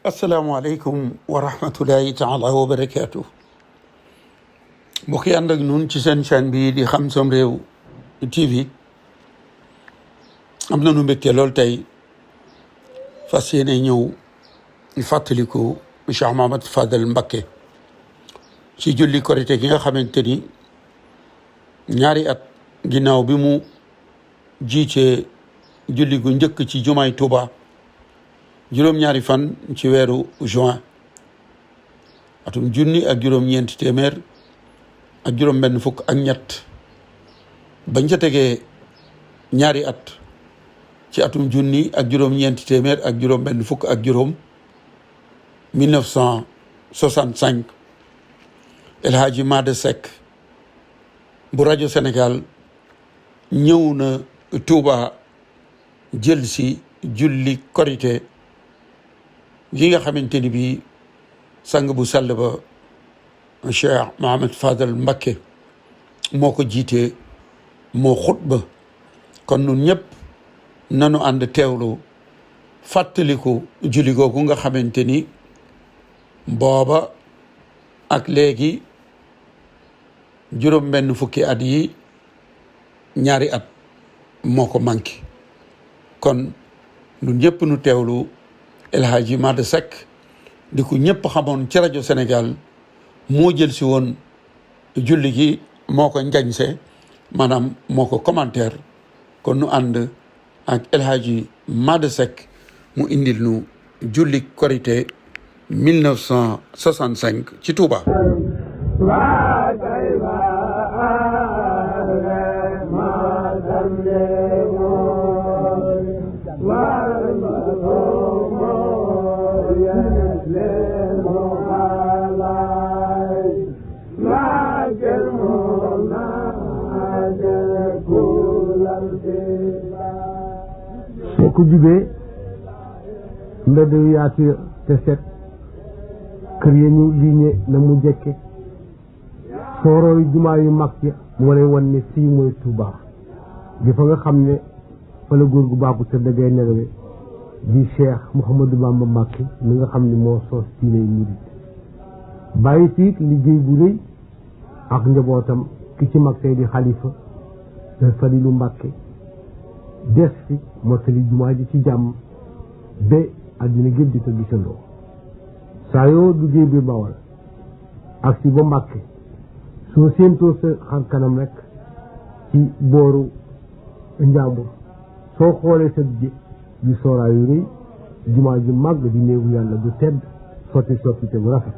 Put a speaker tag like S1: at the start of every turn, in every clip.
S1: asalaamaaleykum wa rahmatullahi taala wa barakaatu. mbokk yi ànd ak ñun ci seen chaîne bi di Xam Sam Réew TV am nañu mbégte lool tey fas yéene ñëw fàttaliku Cheikh Mouhamed Fadel Mbacké ci julli korité gi nga xamante ni ñaari at ginnaaw bi mu jiitee julli gu njëkk ci jumaay Touba juróom-ñaari fan ci weeru juin atum junni ak juróom-ñeenti téeméer ak juróom-benn fukk ak ñett bañ ca tegee ñaari at ci atum junni ak juróom-ñeenti téeméer ak juróom-benn fukk ak juróom 1965 El Hadji Made Seck bu rajo Sénégal ñëw na Touba jël si julli korité gi nga xamante ni bii sang bu sell ba Cheikh Mouhamed Fadel Mbacké moo ko jiitee moo xutba kon nun ñëpp nanu ànd teewlu fàttaliku julli googu nga xamante ni booba ak léegi juróom benn fukki at yi ñaari at moo ko manqué kon nun ñëpp nu teewlu El Hadji Made Seck di ko ñëpp xamoon ci rajo Sénégal moo jël si woon julli gi moo ko njañse maanaam moo ko commentaire kon nu ànd ak El Hadji Made Seck mu indil nu julli korité 1965 ci Touba.
S2: soo ko jubee mbedd yu yaatu te set kër ya ñu liggéey na mu jekke soorooy jumaa yu mag ya moo lay wan ne fii mooy Touba di fa nga xam ne fa la góor gu baaxu te dëggay nelawe di Cheikh Mouhamadou Bamba Mbacké mi nga xam ne moo soos diiney murit bàyyi fiit liggéey bu rëy ak njabootam ki ci mag tey di xalifa Falilu Mbacké des fi mottali jumaa ji ci jàmm ba àddina gépp di ko gisandoo saa yoo duggee biir Bawol ak si ba Mbacké soo séentoo sa xar kanam rek ci booru Njàmbur soo xoolee sa di sooraayu rëy jumaa ji màgg di néegu yàlla du tedd sotti te bu rafet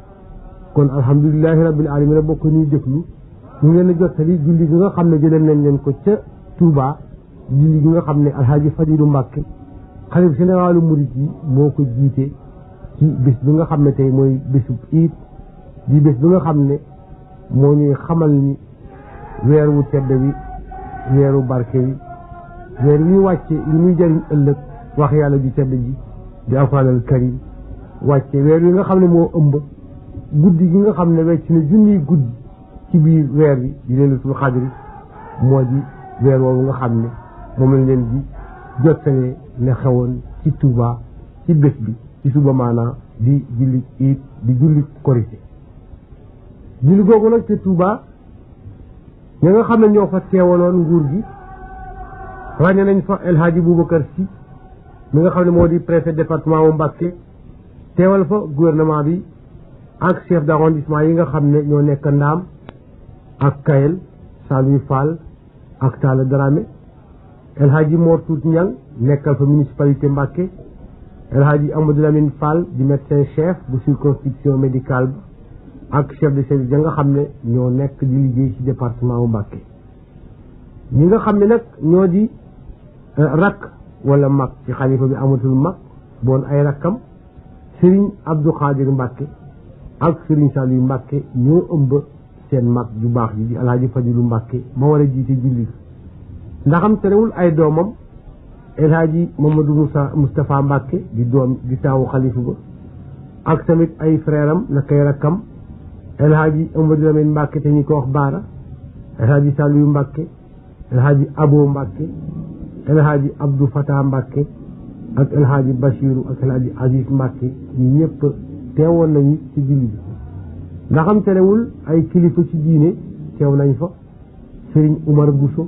S2: kon alhamdulilahi rabbil alamin bokk ñuy déglu ñu ngi leen a jottali julli gi nga xam ne jëlee nañ leen ko ca Touba julli gi nga xam ne Alhaji Fadilu Mbacké xalif généralu murit yi moo ko jiite ci bés bi nga xam ne tey mooy bésub iid di bés bi nga xam ne moo ñuy xamal ni weer wu tedd wi weeru barke wi weer wi wàcce li muy jëriñ ëllëg wax yàlla ju tedd ji di alxuraanal karim wàcce weer wi nga xam ne moo ëmb guddi gi nga xam ne wecc na junniy guddi ci biir weer wi di laylatul xadri moo di weer woowu nga xam ne moom lañ leen di jottalee ne xewoon ci Touba ci bés bi ci suba maanaa di julli iid di julli korité julli googu nag ci Touba ña nga xam ne ñoo fa teewaloon nguur gi ràññe nañ fa El Hadji Boubacar Sy mi nga xam ne moo di préfet département wu Mbacké teewal fa gouvernement bi ak chef d'arrondissement yi nga xam ne ñoo nekk Ndaam ak Kayel Saloum Fall ak Talla Dramé El Hadji Mor Tuuti Ñang nekkal fa municipalité Mbacké El Hadji Amadou Lamine Fall di médecin chef bu circonscription médicale bi ak chef de service ya nga xam ne ñoo nekk di liggéey ci département wu Mbacké ñi nga xam ne nag ñoo di rakk wala mag ci xalifa bi amatul mag boon ay rakkam Serigne Abdou Khadir Mbacké ak Serigne Saliou Mbacké ñoo ëmb seen mag ju baax ji di Alhaji Fadilu Mbacké ma war a jiite julli ndaxam terewul ay doomam El Hadji Mamadou Moustapha Mbacké di doom di taawu xalifa ba ak tamit ay frère am na kay rakkam El Hadji Amadou Lamine Mbacké te ñu ko wax Baara El Hadji Saliou Mbacké El Hadji Abo Mbacké El Hadji Abdou Fatah Mbacké ak El Hadji Bachiru ak El Hadji Aziz Mbacke ñi ñëpp teewoon nañu ci julli bi nga xam terewul ay kilifa ci diine teew nañ fa Serigne Oumar Bousso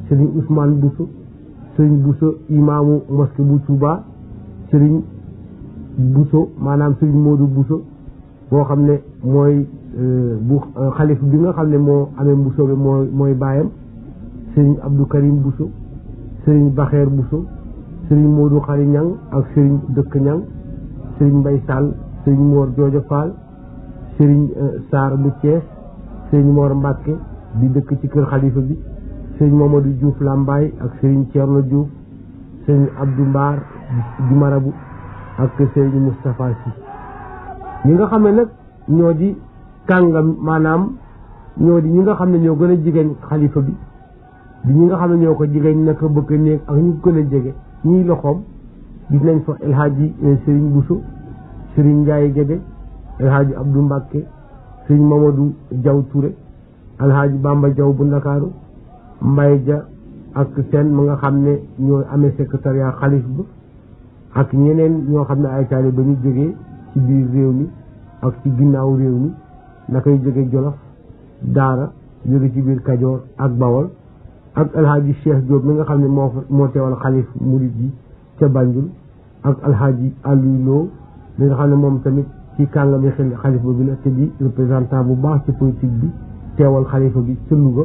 S2: Serigne Ousmane Bousso Serigne Bousso imaamu mosquée bu Touba Serigne Bousso maanaam Serigne Modou Bousso boo xam ne mooy bu xalif bi nga xam ne moo amee Bousso bi mooy baayam Serigne Abdou Karim Bousso Serigne Baxeer Bousso Serigne Modou Xari Ñang ak Serigne Dëkk Ñang Serigne Mbay Sall Serigne Mor Jooja Fall Serigne Sarr bu Thiès Serigne Mor Mbacke di dëkk ci kër xalifa bi Serigne Mamadou Diouf Lambaye ak Serigne Thierno Diouf Serigne Abdou Mbar di marabu ak Serigne Moustapha Sy ñi nga xam ne nag ñoo di kàngam maanaam ñoo di ñi nga xam ne ñoo gën a jigéen xalifa bi di ñi nga xam ne ñoo ko jigéen naka bëgg néeg ak ñu gën a jege ñuy loxoom gis nañ fa El Hadji Serigne Bousso Serigne Ndiaye Guédé El Hadji Abdou Mbacke Serigne Mamadou Diaw Touré El Hadji Bamba Diaw bu Ndakaaru Mbaye Dia ak seen ma nga xam ne ñoo amee secrétariat xalif ba ak ñeneen ñoo xam ne ay taalibe ba ñu jógee ci biir réew mi ak ci ginnaaw réew mi na koy jóge Jolof Daara jóge ci biir Kajoor ak Bawol ak El Hadji Cheikh Diop mi nga xam ne moo teewal xalif murid yi ca Banjul ak El Hadji Aliou Lo mi nga xam ne moom tamit ci kàngami xalifa bi la te di représentant bu baax ci politique bi teewal xalifa bi ca Louga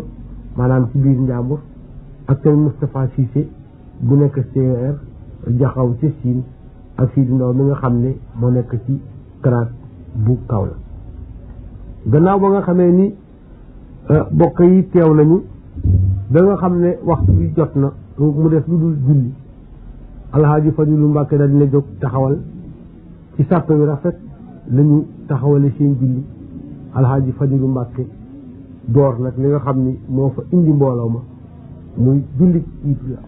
S2: maanaam ci biir Njàmbur ak tamit Moustapha Cissé bu nekk CER jaxaw ca Siin ak Sidi Ndaw mi nga xam ne moo nekk ci CRAT bu Kaolack gannaaw ba nga xamee ni bokk yi teew nañu da nga xam ne waxtu bi jot na mu def lu dul julli Alhaaji Fadilu Mbàkke daal dina jóg taxawal ci sàpp wi rafet lañu taxawale seen julli Alhaaji Fadilu Mbàkke door nag li nga xam ni moo fa indi mbooloo ma muy julli it la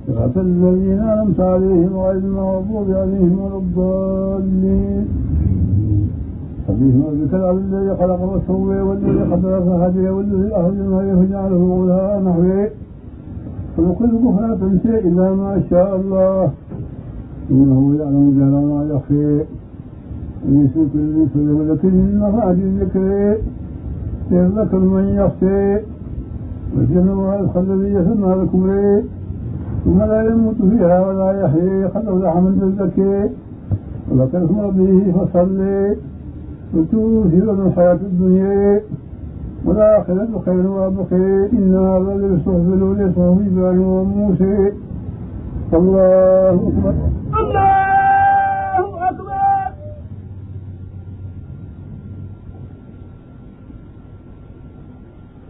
S3: صراط الذين أنعمت عليهم غير المغضوب عليهم ولا الضالين فبهم ذكر الذي خلق وسوى والذي قدر فهدي والذي أخرج المرء فجعله غثاء نحوه ونقلبه فلا تنسى إلا ما شاء الله إنه يعلم الجهر وما يخفي ويسوق الذكر وذكر المفعد الذكر يذكر من يخفي وجنبها الخل الذي يسمى لكم ليه ثم لا يموت فيها ولا يحيي قد أفلح من الزكي وذكر اسم ربه فصلي وتؤثرون الحياة الدنيا والآخرة خير وأبقي إن هذا للصحف الأولى صحف إبراهيم وموسى الله أكبر الله أكبر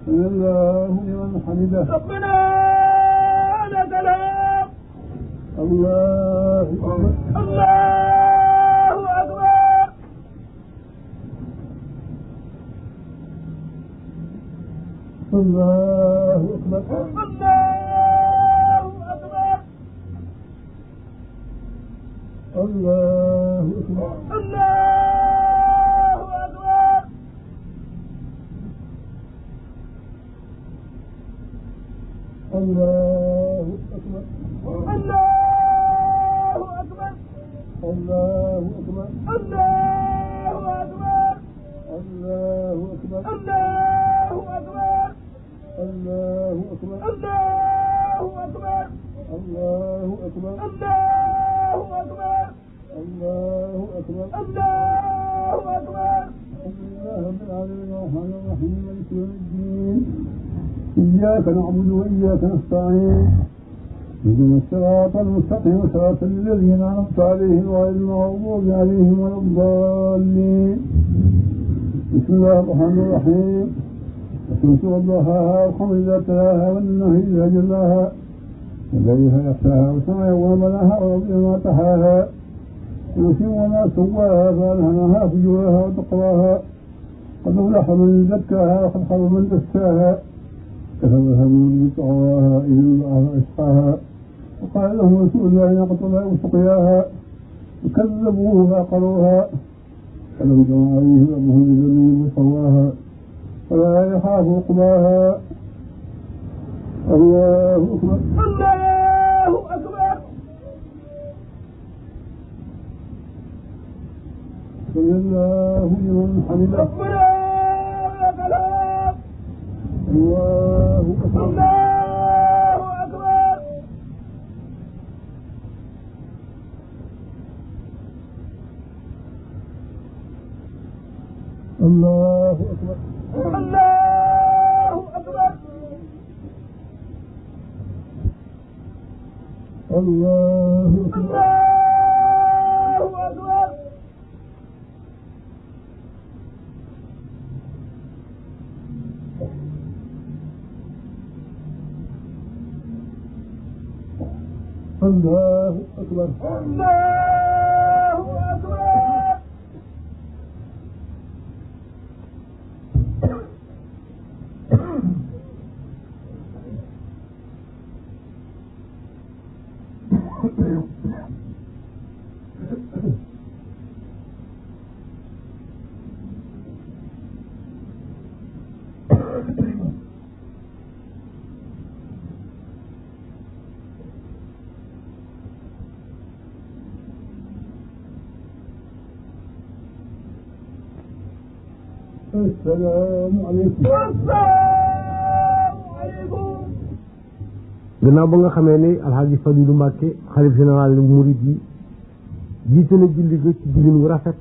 S3: الله لمن حمده
S4: ربنا لك الحمد
S3: الله أكبر
S4: الله أكبر
S3: الله أكبر
S4: الله
S3: الله
S4: أكبر
S3: أكبر
S4: الله أكبر
S3: الله أكبر
S4: الله أكبر
S3: الله أكبر
S4: الله أكبر
S3: الله أكبر
S4: الله أكبر
S3: الله أكبر
S4: الله أكبر
S3: الله أكبر
S4: الله أكبر
S3: الحمد لله رب العالمين الرحمن الرحيم مالك يوم الدين إياك نعبد وإياك نستعين اهدنا الصراط المستقيم صراط الذين أنعمت عليهم غير المغضوب عليهم ولا الضالين بسم الله الرحمن الرحيم الشمس وضحاها والقمر إذا تلاها والنهر إذا جلاها والليل يغشاها والسماء وما بناها والأرض وما طحاها ونفس وما سواها فألهمها فجورها وتقواها قد أفلح من زكاها وقد خاب من دساها كفرها من بطغواها إذ الله أشقاها وقال لهم رسول الله ناقة الله وسقياها وكذبوه فعقروها فلم تكن عليه ربهم بذنوب سواها ولا يخاف عقباها الله أكبر
S4: الله أكبر
S3: سمع الله لمن حمده
S4: ربنا ولك الحمد
S3: الله أكبر
S4: الله أكبر
S3: الله أكبر
S4: الله أكبر
S3: الله أكبر
S4: الله أكبر
S3: الله أكبر
S4: الله أكبر
S3: السلام عليكم
S4: السلام عليكم
S2: gannaaw ba nga xamee ni alxaaji Fadilu Mbàkke xalif général murid yi jiite na julli ga ci julin wu rafet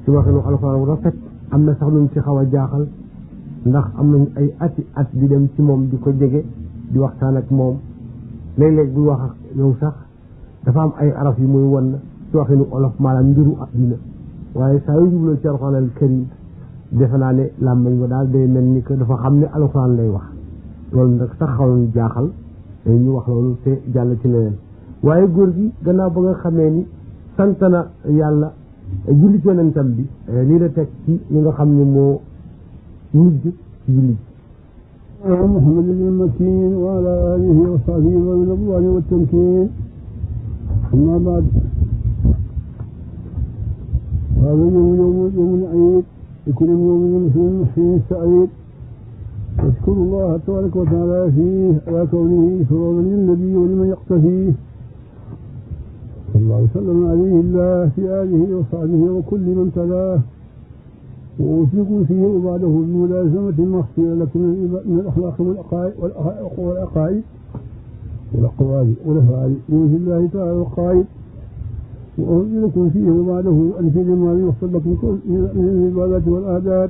S2: ci waxinu alxuraan wu rafet am na sax luñ ci xaw a jaaxal ndax am nañ ay ati at di dem ci moom di ko jege di waxtaan ak moom léeg-léeg buy wax ak yow sax dafa am ay araf yu muy won ci waxinu olof maanaam mbiru addina waaye saa yu jubloo ci alxuraan al karim defe naa ne làmbañ ba daal day mel ni que dafa xam ne alxuraan lay wax loolu nag sax xaw nañu jaaxal ñu wax loolu te jàll ci leneen waaye góor gi gannaaw ba nga xamee ni sant na yàlla julli ci yonentam bi lii la teg ci ñi nga xam ne moo mujj ci julli
S3: محمد المكين وعلى آله وصحبه ومن الرضوان والتمكين أما بعد هذا يوم العيد لكل يوم مسلم حين سعيد نشكر الله تبارك وتعالى فيه على كونه سرورا للنبي ولمن يقتفيه صلى الله وسلم عليه الله في آله وصحبه وكل من تلاه وأوصيكم فيه وبعده بملازمة المغفرة لكم من الأخلاق والعقائد والأقوال والأفعال بوجه الله تعالى القائد وأوصيكم فيه وبعده أن في ما يحصل لكم من العبادات والعادات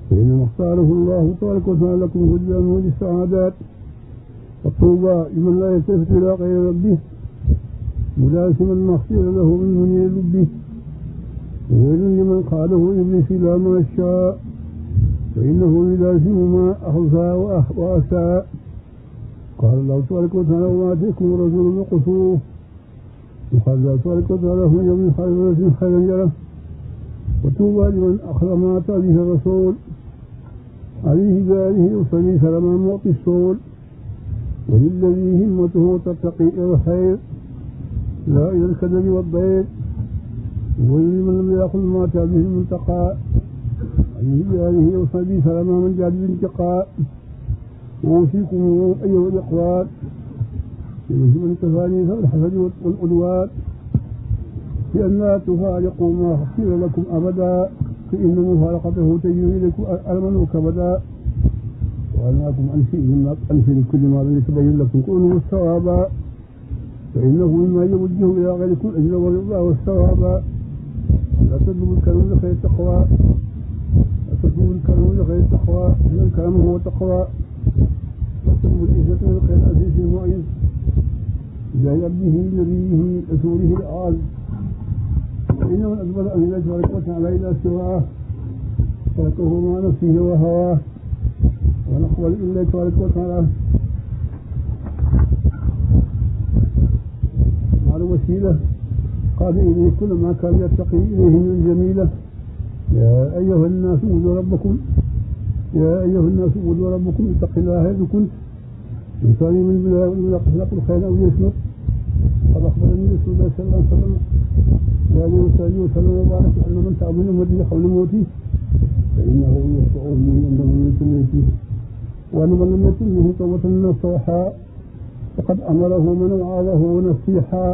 S3: فإنما اختاره الله تبارك وتعالى لكم هدى من السعادات فالطوبى لمن لا يلتفت إلى غير ربه ملازما المغفرة له من منير ربه وويل لمن قاله إبليس إلى ما شاء فإنه يلازم ما أخفى وأساء قال الله تبارك وتعالى وما آتاكم الرسول فخذوه وقال الله تبارك وتعالى هو يوم خيرا يره وطوبى لمن أخذ ما أتى به الرسول عليه بآله وصلي سلما معطي الصول وللذي همته تتقي إلى الخير لا إلى الكذب والضيق ولمن لم يأخذ ما أتى به المنتقى عليه بآله وصلي سلما من جاد الانتقاء وأوصيكم أيها الإخوان يجب أن تفاني الحسد والعدوان بأن لا تفارقوا ما خير لكم أبدا فإن مفارقته تجري إليكم ألما وكبدا وأنهاكم عن شيء من كل ما لم يتبين لكم كونه الصوابا فإنه مما يوجه إلى غيركم الأجر والرضا والثواب. لا تطلبوا الكرم لغير التقوى، لا تطلبوا الكرم لغير التقوى، إن الكرم هو تقوى. لا تطلبوا العزة لغير العزيز المعز، إلى عبده نبيه رسوله الآل. وإن من أقبل أن الله تبارك وتعالى إلى سواه تركه مع نفسه وهواه، ونقبل إلا تبارك وتعالى مع الوسيلة قال إليه كل ما كان يتقي إليه من جميلة. يا أيها الناس اعبدوا ربكم، يا أيها الناس اعبدوا ربكم اتقوا الله حيث كنت، من ثاني من بلا ولا قد الخير أو يسمع. قد أخبرني رسول الله صلى الله عليه وسلم وآله وصحبه وسلم وبارك أن من تعمل أمتي قبل موته فإنه يشفعه به عند موت موته، وأن من لم يكن له توبة نصوحا فقد أمره من وعظه نصيحا.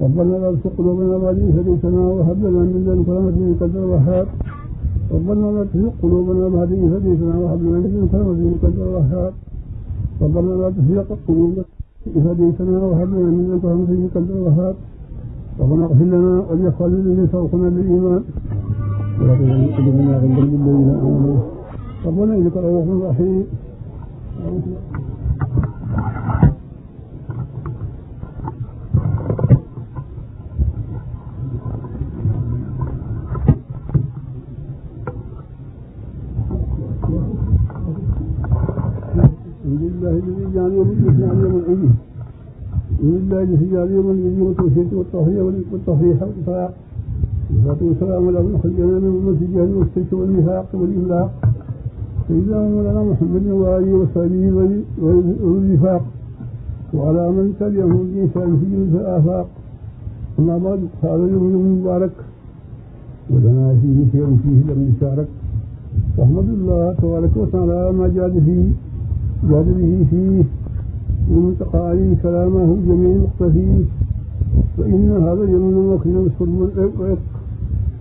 S3: ربنا لا تزغ قلوبنا بعد إذ هديتنا وهب لنا من لدنك رحمة إنك أنت الوهاب. ربنا لا تزغ قلوبنا بعد إذ هديتنا وهب لنا من لدنك رحمة إنك أنت الوهاب. ربنا لا تزغ قلوبنا إذ هديتنا وهب لنا من لدنك رحمة إنك أنت الوهاب. ربنا اغفر لنا ولإخواننا الذين سبقونا بالإيمان ولا تجعل في قلوبنا غلا للذين آمنوا ربنا إنك رؤوف رحيم. الحمد لله الذي جعل يوم الإثنين يوم العيد، الحمد لله الذي جعل يوم العيد والتوحيد والتحية والتصحيح والإطلاق، والصلاة والسلام على من خلقنا من المسجد والشرك والنفاق والإملاق سيدنا مولانا محمد وآله وصحبه والوفاق، وعلى من تبعهم بإحسان في جميع الآفاق. أما بعد، هذا يوم مبارك ولنا فيه خير فيه لم يشارك، واحمد الله تبارك وتعالى ما جاد به فيه من تقالي كلامه جميع مقتفيه. فإن هذا اليوم مكرم الصلب والعق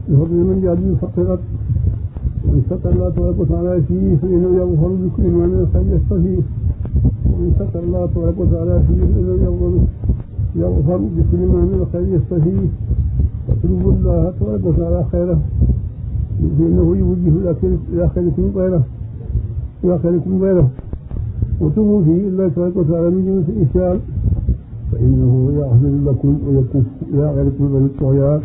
S3: بفضل من جاد فقرت، وإن ستر الله تبارك وتعالى فيه فإنه يغفر بكل ما من الخير يستفيه، وإن ستر الله تبارك وتعالى فيه فإنه يغفر بكل ما من الخير يستفيه. فاطلبوا الله تبارك وتعالى خيره، فإنه يوجه إلى خيركم غيره، وتوبوا فيه إلا تبارك وتعالى من جنس الإشياء، فإنه يغفر لكم ويكف إلى غيركم من الطغيان.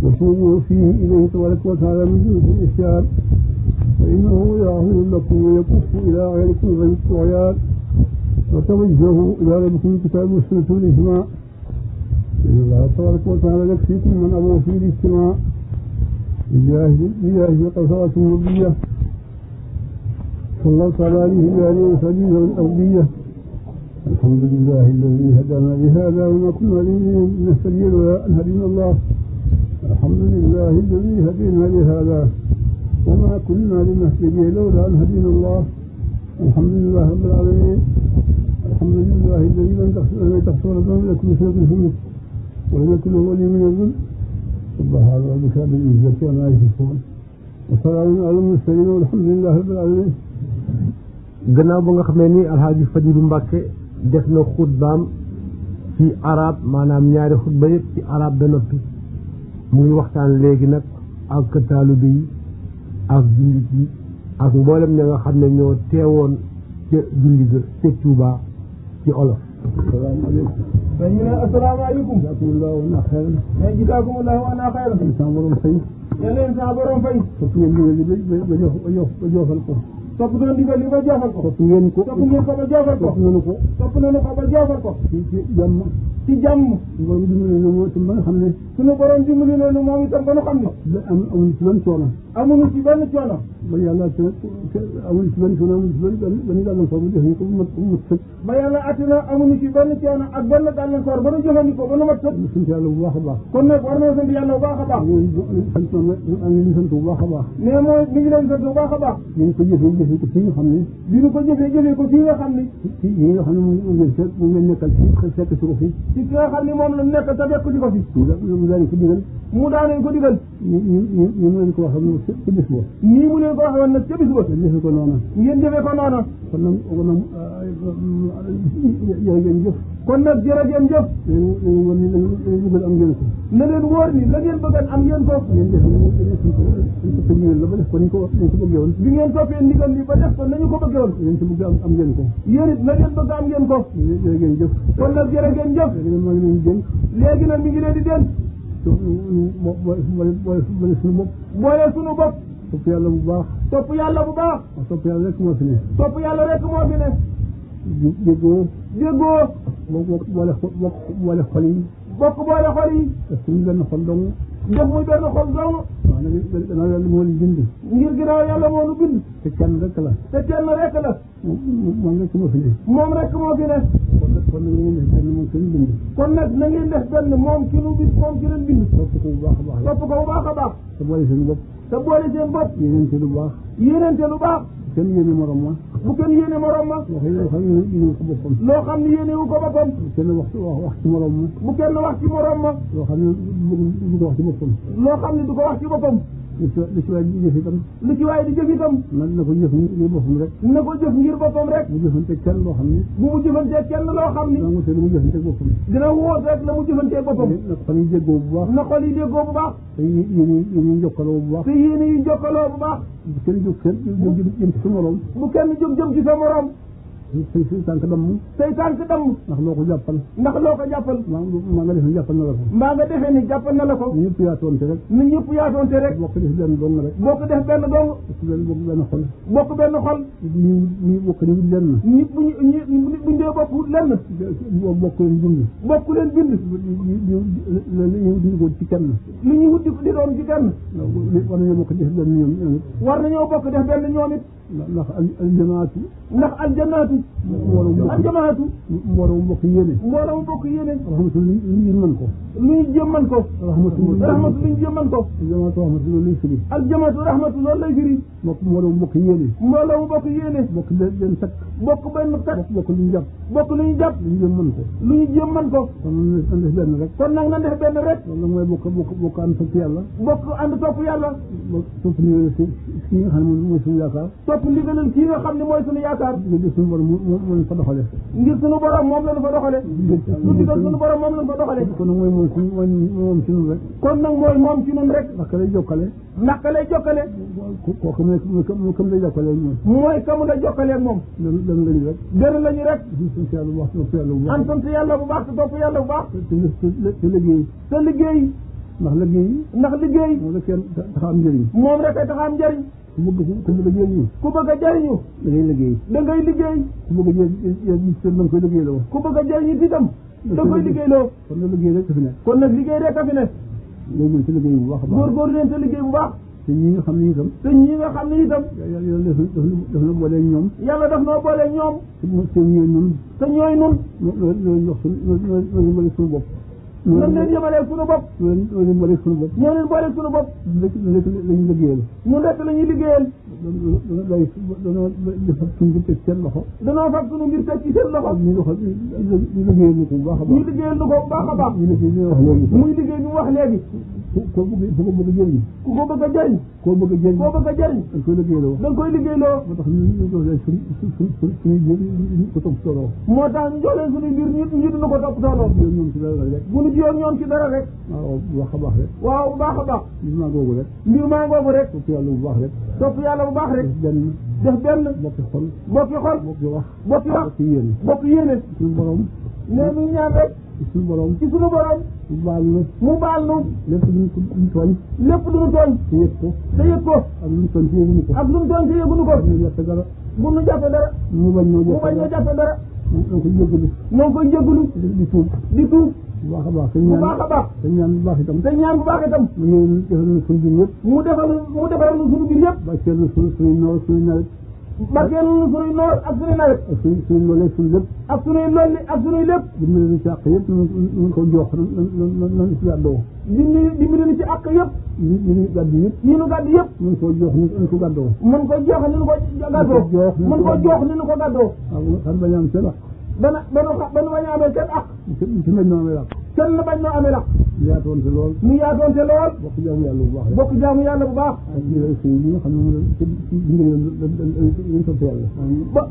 S3: وتوبوا فيه إليه تبارك وتعالى من جنس الإشياء، فإنه يغفر لكم ويكف إلى غيركم من الطغيان. وتوجهوا إلى ربكم الكتاب والسنة والإجماع، إن الله تبارك وتعالى يكفيكم من أبوا فيه الاجتماع بجاه قصرة النبية صلى الله تعالى عليه وآله وسلم والأرضية. الحمد لله الذي هدانا لهذا وما كنا لنهتدي لولا أن هدينا الله. الحمد لله الذي هدينا لهذا وما كنا لنهتدي لولا أن هدينا الله. الحمد لله رب العالمين. الحمد لله الذي لم تحصل لنا لكم سنة الحمد ولم يكن له ولي من الظلم. سبحان ربك رب العزة عما يصفون وسلام على المرسلين والحمد لله رب العالمين.
S2: gannaaw ba nga xamee ni alxaaji Fadilu Mbàkke def na xutbaam ci arab, maanaam ñaari xutba yëpp ci arab ba noppi, mu ngi waxtaan léegi nag ak taalibe yi ak jullit yi ak mboolem ña nga xam ne ñoo teewoon ca julli ga ca Tuuba ci olof.
S3: asalaamaaleykum.
S4: asalaamaaleykum.
S3: jazaakumullahu wa xayran.
S4: jazaakumullahu wa xayran.
S3: sa borom fay.
S4: yàlla sa borom fay.
S3: topp ngeen ndigal li ba joofal ko.
S4: topp doon ndigal li ba joofal ko.
S3: topp ngeen ko.
S4: topp ngeen ko ba joofal ko.
S3: topp nañu ko.
S4: topp nañu ko ba joofal ko.
S3: ci jàmm.
S4: ci jàmm.
S3: borom dimbali na moom itam ba nga xam ne.
S4: suñu borom dimbali na moom itam ba nga xam ne.
S3: amuñu ci benn coono.
S4: amuñu ci benn coono.
S3: ba yàlla te amuñu ci benn coono amuñu ci benn gàllankoor bu joxe ko bu mat sëkk.
S4: ba yàlla àttina amuñu ci benn coono ak benn gàllankoor ba nu jëfandikoo ba nu mat sëkk.
S3: ñu sant yàlla bu baax a baax.
S4: kon nag war na sant yàlla bu baax a baax.
S3: ñu sant bu baax a baax.
S4: mais mooy mi ngi leen sant bu baax a baax.
S3: ñu ko jëfee ko fii nga xam ne.
S4: bi ñu ko jëfee ko fii nga xam ne.
S3: ci yi nga xam ne moom ngeen nekkal fii fekk si ko fii.
S4: ci ki nga xam ne moom la nekk te fekk di ko fi.
S3: mu daal ko digal.
S4: mu daanee ko digal.
S3: ñu leen ko waxee ci bis boobu.
S4: nii mu leen ko waxee woon nag ca bis ba
S3: ngeen defe ko noonu
S4: ngeen defee ko noonu
S3: kon nag jërë ngeen jëf
S4: kon nag jërëjëf jëf
S3: léegi woon ni lañu bëgg am ngeen ko
S4: na leen wóor ni la ngeen bëgg am ngeen ko
S3: ngeen def la ba def ko ni ko bëggee woon
S4: bi ngeen toppee ndigal li ba def ko nañu ko bëggee woon
S3: ngeen ci bëgg am ngeen ko
S4: yéen it la ngeen bëgg am ngeen ko
S3: jërë ngeen jëf
S4: kon nag jërëjëf jëf
S3: léegi maa ngi leen di dénk
S4: léegi nag mi ngi leen di dénk
S3: boole suñu bopp
S4: boole suñu bopp
S3: topp yàlla bu baax
S4: topp yàlla bu baax
S3: topp yàlla rek moo fi ne
S4: topp yàlla rek moo fi ne
S3: déggoo
S4: déggoo
S3: boole xol yi
S4: bokk boole xol yi
S3: def suñu benn xol dong
S4: def muy benn xol dong
S3: waaw nag gannaaw yàlla moo leen bind
S4: ngir ginnaaw yàlla moo nu bind
S3: te kenn rek la
S4: te kenn rek la
S3: moom rek moo fi ne
S4: moom rek moo fi ne
S3: kon nag ngeen def benn moom seen bind
S4: kon nag na ngeen def benn moom ki nu bind moom ki leen bind
S3: topp ko bu baax a baax
S4: topp ko bu baax a baax
S3: te boole seen bopp
S4: te boole seen bopp
S3: yéenante lu baax
S4: yéenante lu baax
S3: kenn yéene morom ma
S4: bu kenn yéene morom ma
S3: loo xam ne yéene ko boppam
S4: loo xam ne yéene wu ko boppam
S3: kenn wax ci morom ma
S4: bu kenn wax ci morom ma
S3: loo xam ne du ko wax ci boppam
S4: loo xam ne du ko wax ci boppam
S3: li ci waay di jëf itam
S4: lu ci waaye di jëf itam
S3: na ko jëf ngir boppam rek
S4: na ko jëf ngir boppam rek
S3: mu jëfante kenn loo xam ne
S4: bu mu jëfantee kenn loo xam ni
S3: dina wute lu mu jëfante boppam
S4: dina wóot rek la mu jëfantee boppam
S3: nag xol yi jéggoo bu baax
S4: na xol yi déggoo bu baax
S3: te yéen jokkaloo bu baax
S4: te yéene yi jokkaloo bu baax
S3: bu kenn jóg jëm ci sa morom
S4: bu kenn jóg jëm ci sa morom
S3: say tànk damm
S4: say tànk damm
S3: ndax loo ko jàppal
S4: ndax loo ko jàppal
S3: maa nga def ni jàppal na la ko
S4: mbaa nga defee ni jàppal na la ko
S3: ñëpp yaatoonte rek
S4: ni ñëpp yaatoonte rek
S3: bokk def benn dong rek
S4: boo ko def benn dong
S3: bokk benn xol
S4: bokk benn xol
S3: ñu bokk ni wut lenn
S4: nit buñ dee bokk wut lenn
S3: bokk leen bind
S4: bokk leen bind
S3: ñu di ko ci kenn
S4: lu ñuy wut di doon ci kenn
S3: war nañoo bokk def benn ñoom it
S4: war nañoo bokk def benn ñoom it
S3: ndax aljamaatu
S4: ndax aljanaatu aljamaatu
S3: mbooloo mu bokk yéene
S4: mbooloo mu bokk yéene
S3: rahmatu lu ñu mën ko
S4: lu ñu jëmman ko rahmatu lu ñu jëmman ko
S3: aljamaatu rahmatu loolu lay firi
S4: aljamaatu rahmatu loolu lay firi
S3: mbooloo mu bokk yéene
S4: mbooloo mu bokk yéene
S3: bokk leen takk
S4: bokk benn takk
S3: bokk lu ñu jàpp
S4: bokk lu ñu jàpp
S3: lu ñu mën ko
S4: lu ñu jëmman ko
S3: kon nan def benn rek
S4: kon nag nan def benn rek
S3: loolu mooy bokk ànd topp yàlla
S4: bokk ànd topp yàlla
S3: topp ni kii nga xam ne mooy suñu yaakaar
S4: topp ndigalal kii nga xam ne mooy suñu yaakaar
S3: ngir suñu borom moom fa doxale
S4: ngir suñu borom moom lañu fa doxale lu digal suñu borom moom lañu fa doxale
S3: kon nag mooy moom ci ñun rek
S4: kon nag mooy moom ci ñun rek
S3: ndax ka lay jokkale
S4: ndax ka lay jokkale
S3: kooku mooy kam lay jokkale
S4: mooy kamu la jokkaleeg moom
S3: dan lañu rek
S4: benn lañu rek
S3: sant yàlla bu baax topp yàlla bu baax
S4: an sant yàlla bu baax te topp yàlla bu baax
S3: te liggéey
S4: te liggéey ndax liggéey
S3: moom rek taxa am njëriñ
S4: moom rek ay taxa am njëriñ
S3: ku bëgg a jëriñu
S4: ku bëgg a jëriñu
S3: da ngay liggéey ku bëgg a jëriñ da nga koy liggéeyloo
S4: ku bëgg a jëriñu itam da koy liggéeyloo
S3: kon nag liggéey rek fi nekk
S4: kon nag liggéey rek a fi nekk
S3: léegi ci liggéey bu baax a baax
S4: góorgóorlu leen te liggéey bu baax
S3: te ñi nga xam ne itam yàlla daf na booleeg ñoom
S4: yàlla daf noo booleeg ñoom
S3: te ñooy nun
S4: te ñooy nun
S3: loolu jox loolu booleeg suñu bopp
S4: nan leen yëmaleeg suñu bopp
S3: loolu booleeg suñu bopp
S4: ñoo leen booleeg suñu bopp
S3: rek lañu liggéeyal
S4: ñun rek la ñuy liggéeyal
S3: danoo defar suñu mbir teg seen loxo
S4: danoo fab suñu mbir teg ci seen loxo
S3: ñu liggéeyal ñu ko bu baax a baax
S4: ñu liggéeyal ñu ko bu baax a baax
S3: ñu liggéey ñu wax léegi
S4: muy liggéey ñu wax léegi
S3: ko bëgg a jëriñ
S4: ku ko bëgg a jëriñ
S3: koo bëgg a jëriñ
S4: dañ koy liggéeyloo moo
S3: tax ñu jox leen suñuy jël ko topp tooloo
S4: moo tax ñu jox leen suñuy mbir ñu dina ko topp tooloo
S3: ñoom ci dara rek
S4: bu ñu jiyoon ñoom ci dara rek
S3: waaw bu baax a baax rek
S4: waaw bu baax a baax
S3: mbir maa googu rek topp yàlla bu baax rek
S4: topp yàlla bu baax rek
S3: def benn bokki xol
S4: bokki wax bokki yéene
S3: suñu borom
S4: nee ñu ñaan rek
S3: ci suñu borom mu baal nu lépp luñ tooñ
S4: te yëg ko
S3: ak luñ tooñ ci yëguñu ko
S4: ñu jàppe dara bu ñu jàppe dara
S3: mu bañ ñoo
S4: jàppe dara
S3: ñoo koy jéggalu
S4: ñoo koy jéggalu
S3: di tuub
S4: bu
S3: baax a baax
S4: bu baax a baax
S3: te ñaan bu baax itam
S4: mu defal nu suñu biir yëpp
S3: ba seetlu suñuy noor suñuy nawet
S4: barkeel nu suñuy noor ak suñuy nawet
S3: ak suñuy loolee suñu lépp
S4: ak suñuy lolli ak suñuy lépp
S3: dimbali ñu ci àq yëpp ñu ko jox nan ci gàddoo
S4: dimbali ñu ci àq yëpp
S3: ñu gàddu yëpp
S4: ñu nu gàddu yëpp
S3: mën koo jox ñu ko gàddoo
S4: mën ko jox ni nu ko gàddoo mën ko jox ni nu ko gàddoo
S3: waaw xam bañ am seen àq
S4: ba nu bañ a amee seen àq
S3: ci mel noonu lay àq
S4: kenn bañ noo amee laq
S3: yaatoonte lool
S4: nu yaatoonte lool
S3: bokk jaamu yàlla bu baax
S4: bokk jaamu yàlla bu baax
S3: ak ñi lay sëy li nga xam ne mu ci ndigal topp yàlla
S4: ba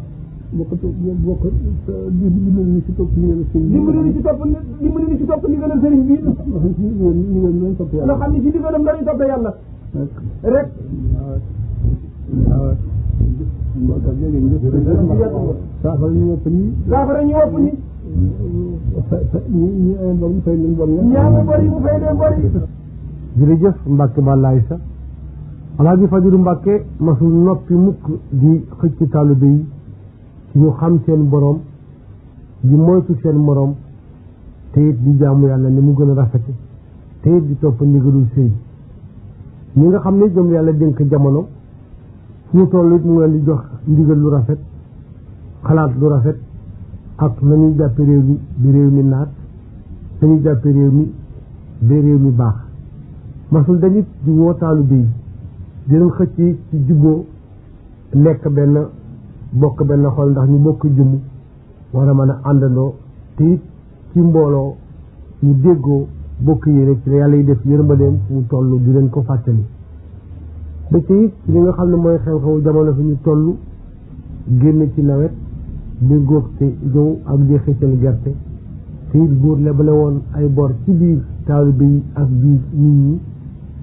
S3: bokk dimbali ñu ci topp ndigal sëriñ
S4: dimbali ñu ci topp ndigalal sëriñ bi
S3: ndigal lañ topp yàlla
S4: nga xam ne ci ndigalam lañu topp yàlla rek
S3: saafara ñu wopp ñi ñi ay bor mu fay leen bor
S4: ñaama bori mu fay leen bori
S2: jërëjëf Mbacke Balaye sa Alaaji Fadilu Mbacke masul noppi mukk di xëcc taalibe yi ci ñu xam seen borom di moytu seen morom te it di jaamu yàlla ni mu gën a rafete te it di topp ndigalul sëy ñi nga xam ne jëm yàlla dénk jamono fu mu toll it mu leen di jox ndigal lu rafet xalaat lu rafet ak nañuy jàppe réew mi bi réew mi naat nañuy jàppe réew mi ba réew mi baax masul dañit di woo taalibe yi di leen xëcc ci jubboo nekk benn bokk benn xol ndax ñu bokk jëmm war a mën a àndandoo te it ci mbooloo ñu déggoo bokk yi rek ci la yàlla yi def yërmandeem fu mu toll di leen ko fàttali ba te it li nga xam ne mooy xew-xew jamono fi ñu toll génn ci nawet di góob te ñëw ak di xëccal gerte te it buur lebale woon ay bor ci biir taalibe yi ak biir nit ñi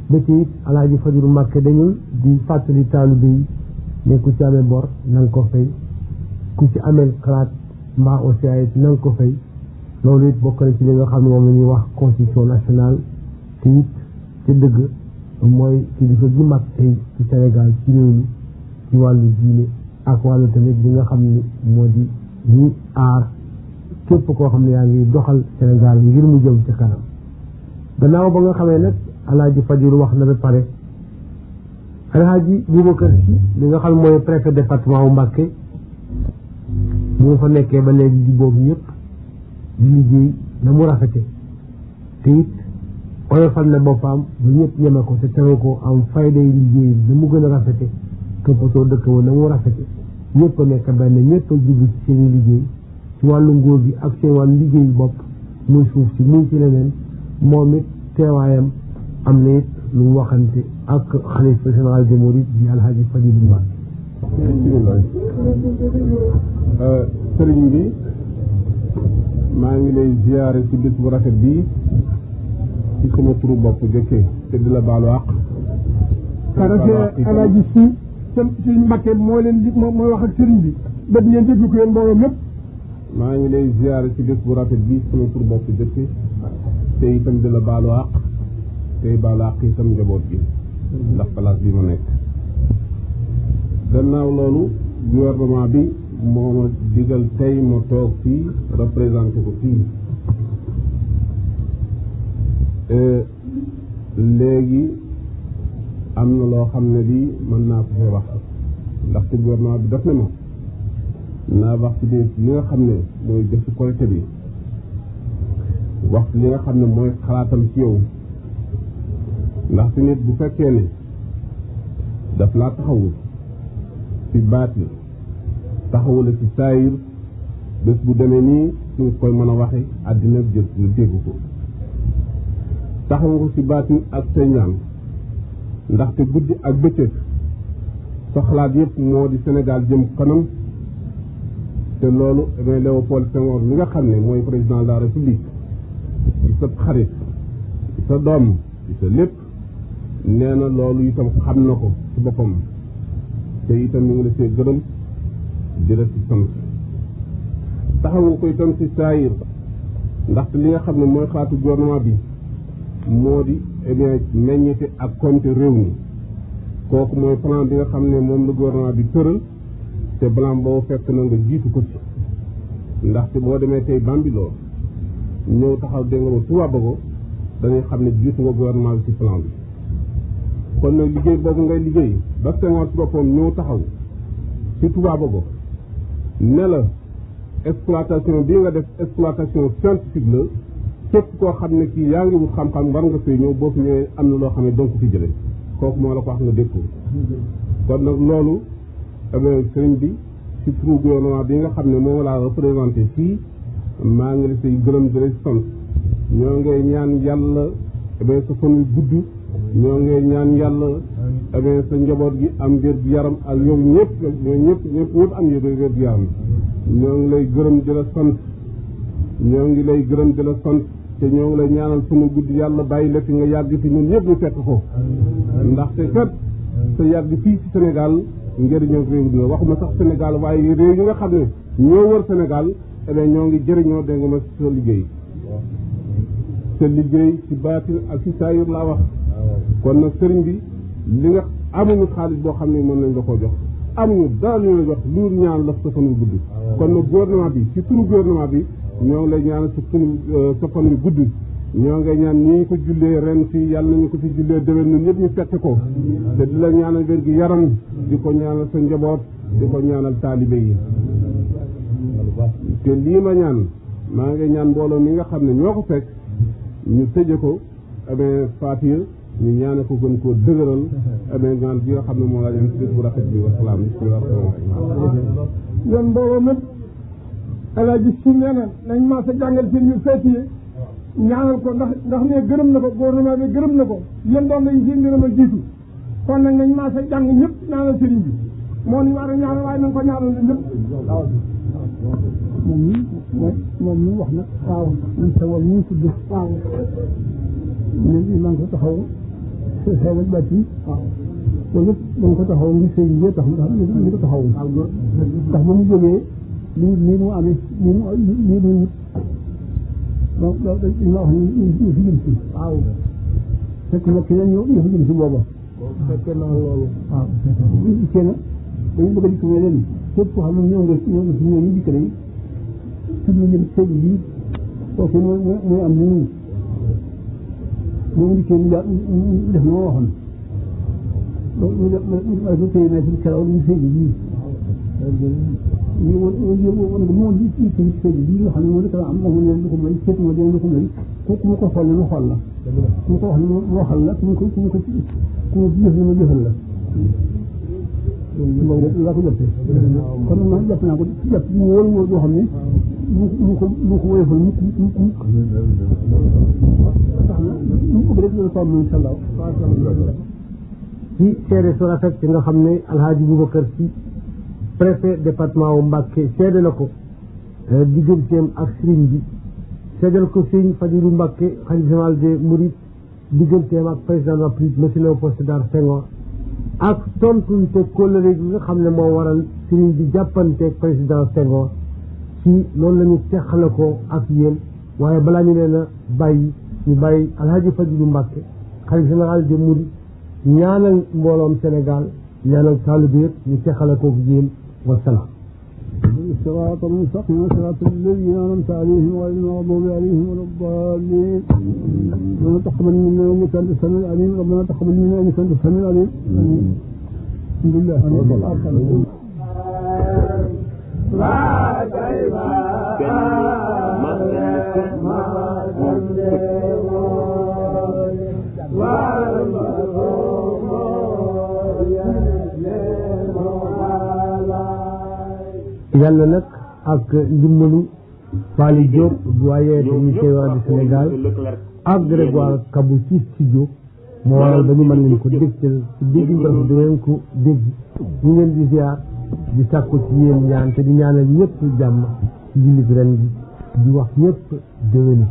S2: ba te it Alaaji Fadilu Mbàkke dañul di fàttali taalibe yi ne ku ci amee bor na nga ko fay ku ci amee xalaat mbaa aussi it na nga ko fay loolu it bokk na ci li nga xam ne moom la ñuy wax constitution nationale te it ci dëgg mooy kilifa gi mag tey ci Sénégal ci réew mi ci wàllu diine ak wàllu tamit li nga xam ne moo di ñi aar képp koo xam ne yaa ngi doxal Sénégal ngir mu jëm ci kanam gannaaw ba nga xamee nag Alaaji Fadilu wax na ba pare Alaaji Boubacar Sy li nga xam mooy préfet département wu Mbàkke moo fa nekkee ba léegi di boobu yëpp di liggéey na mu rafete te it oyofal na boppam ba ñëpp ñeme ko te tewe ko am fayday liggéey na mu gën a rafete toppatoo dëkk woon na mu rafete ñëpp a nekk benn ñëpp a jublu ci seen liggéey ci wàllu ngóor gi ak seen wàllu liggéey bopp muy suuf si muy ci leneen moom it teewaayam am na it lu mu waxante ak xalifa général des mourides di Alhaji Fadilu Mbàkke
S3: sëriñ bi maa ngi lay ziyaare ci bés bu rafet bii ci sama turu bopp jëkkee te di la baalu àq
S4: karafee Alaaji Si ci Mbàkke mooy leen mooy wax ak sëriñ bi bët ngeen déglu ko yéen mbooloo mépp
S3: maa ngi lay ziyaare ci bés bu rafet bii ci sama turu bopp jëkkee te itam di la baalu àq tey baalu àq itam njaboot gi ndax place bi ma nekk gannaaw loolu gouvernement bi moo ma digal tey ma toog fii représenté ko fii léegi am na loo xam ne lii mën naa ko fee wax ndaxte gouvernement bi def na ma naa wax ci bés yi nga xam ne mooy bésu Korité bi wax li nga xam ne mooy xalaatam ci yow ndaxte nit bu fekkee ne daf laa taxawul ci baati taxawula ci saayir bés bu demee nii su nga koy mën a waxe àddina jël nga dégg ko taxaw nga ci baati ak say ñaan ndaxte guddi ak bëccëg sa xalaat yëpp moo di Sénégal jëm kanam te loolu Aimé Léopold Senghor mi nga xam ne mooy président de la République di sa xarit di sa doom di sa lépp nee na loolu itam xam na ko ci boppam te itam ñu ngi la see gërëm di la ci sant taxaw nga ko itam ci saayir ndaxte li nga xam ne mooy xalaatu gouvernement bi moo di meññite ak konte réew mi kooku mooy plan bi nga xam ne moom la gouvernement bi tëral te plan boobu fekk na nga jiitu ko ci ndaxte boo demee tey Bambilor ñëw taxaw dégg nga ba Touba Bogo dañuy xam ne jiitu nga gouvernement bi ci plan bi kon nag liggéey boobu ngay liggéey ba Senghor ci boppam ñëw taxaw ci Touba Bogo ne la exploitation bii nga def exploitation scientifique la képp koo xam ne kii yaa ngi wut xam-xam war nga fee ñëw boo fi ñëwee am na loo xam ne donc fi jële kooku moo la ko wax nga dégg ko kon nag loolu sëriñ bi ci turu gouvernement bi nga xam ne moo laa représenté fii maa ngi la say gërëm di la sant
S2: ñoo ngay ñaan yàlla sa fan yu gudd ñoo ngay ñaan yàlla sa njaboot gi am wér gu yaram ak yow ñëpp am wér gu yaram ñoo ngi lay gërëm di la sant te ñoo ngi lay ñaanal sunu gudd yàlla bàyyi la fi nga yàgg fi ñun ñëpp ñu fekk ko ndaxte kat sa yàgg fii ci Sénégal njëriñoo réew mi waxuma sax Sénégal waaye réew yi nga xam ne ñoo wër Sénégal ñoo ngi jëriñoo dégg nga ma sa liggéey ci baatin ak ci saayir laa wax kon nag sëriñ bi li nga amuñu xaalis boo xam ne mën nañ la ko jox amuñu dara ñu la jox lu ñaan la sa fan gudd kon nag gouvernement bi ci turu gouvernement bi ñoo ngi lay ñaan sa fan yu gudd ñoo ngay ñaan ni ko jullee ren fii yàlla nañu ko fi jullee déwén ñun ñëpp ñu fekk ko te di la ñaanal wér gi yaram di ko ñaanal sa njaboot di ko ñaanal taalibe yi te lii ma ñaan maa ngi ñaan mbooloo mi nga xam ne ñoo ko fekk ñu tëje ko Faatiha ñu ñaane ko gën koo dëgëral ñaan bi nga xam ne moo la ñaan ci bu rafet bi wasalaam
S4: yéen mbooloo mépp Alaaji Si nee na nañ maa sa jàngal seen ñu feetiyee ñaanal ko ndax ne gërëm na ko gouvernement bi gërëm na ko yéen doon nañ seen ngërëm a jiitu kon nag nañ maa sa jàng ñëpp ñaanal sëriñ bi moo ñu war a ñaanal waaye nañ ko ñaanal ñëpp moom mi wax nag waaw ñu sawal ñu tudd waaw ñu man ko taxaw xewal bàtti waaw loolu yëpp dañ ko taxaw ngi sëriñ bi tax ñu ko taxaw ndax ba mu jógee lii mu amee lii mu donc dañ ma wax ñu fi jëm si waaw fekk na ki ñu fi jëm si booba fekkee na loolu waaw kenn dañu bëgg a dikk mais leen képp koo xam ne ñëw nga si ñëw ñu dikk nañ tudd leen sëñ bi kooku mooy am ni moom dikkee ñu def na ma waxoon ñu def tey mais suñu keraw ñu sëñ bi ñu wan nga moom di sëñ bi nga xam ne moo dëkk am moom leen lu ko may seetu ma dina lu ko may ku ma ko xool mu xool la ku ma ko wax ne mu waxal la ku ma jëf ne ma jëfal la boobu rek laa ko jàppee kon nag man jàpp naa ko jàpp mu wóor wóor boo xam ne mu ko woyofal mukk tax na mu bëgg rek loolu toll insha Allah
S2: ci seede su rafet ci nga xam ne Alhaaji Boubacar Sy préfet département wu Mbacké seede na ko digganteem ak sëriñ bi seedal ko sëriñ Fadilou Mbacké xalifa général des Mourides digganteem ak président de la République monsieur Léopold Sédar Senghor ak tontunte kóllëre gi nga xam ne moo waral sëriñ bi jàppanteeg président Senghor ci loolu la ñu teqale ko ak yéen waaye balaa ñu leen a bàyyi ñu bàyyi Alhaaji Fadilou Mbacké xalifa général des Mourides ñaanal mbooloom Sénégal ñaanal taalibe yëpp ñu teqale ko ak yéen wasalaam.
S3: الصراط المستقيم صراط الذين أنعمت عليهم غير المغضوب عليهم ولا الضالين ربنا تقبل منا إنك أنت السميع العليم ربنا تقبل منا إنك أنت السميع العليم الحمد لله
S2: yàlla nag ak ndimbalu Fally Diop doyen des musiciens du Sénégal ak Grégoire Kabou ci studio moo waral ba ñu mën leen ko dégtal ci dégg ndox di ngeen ko dégg ñu ngeen di ziar di sàkku ci yéen ñaan te di ñaanal ñëpp jàmm ci jullit ren bi di wax ñëpp déwéni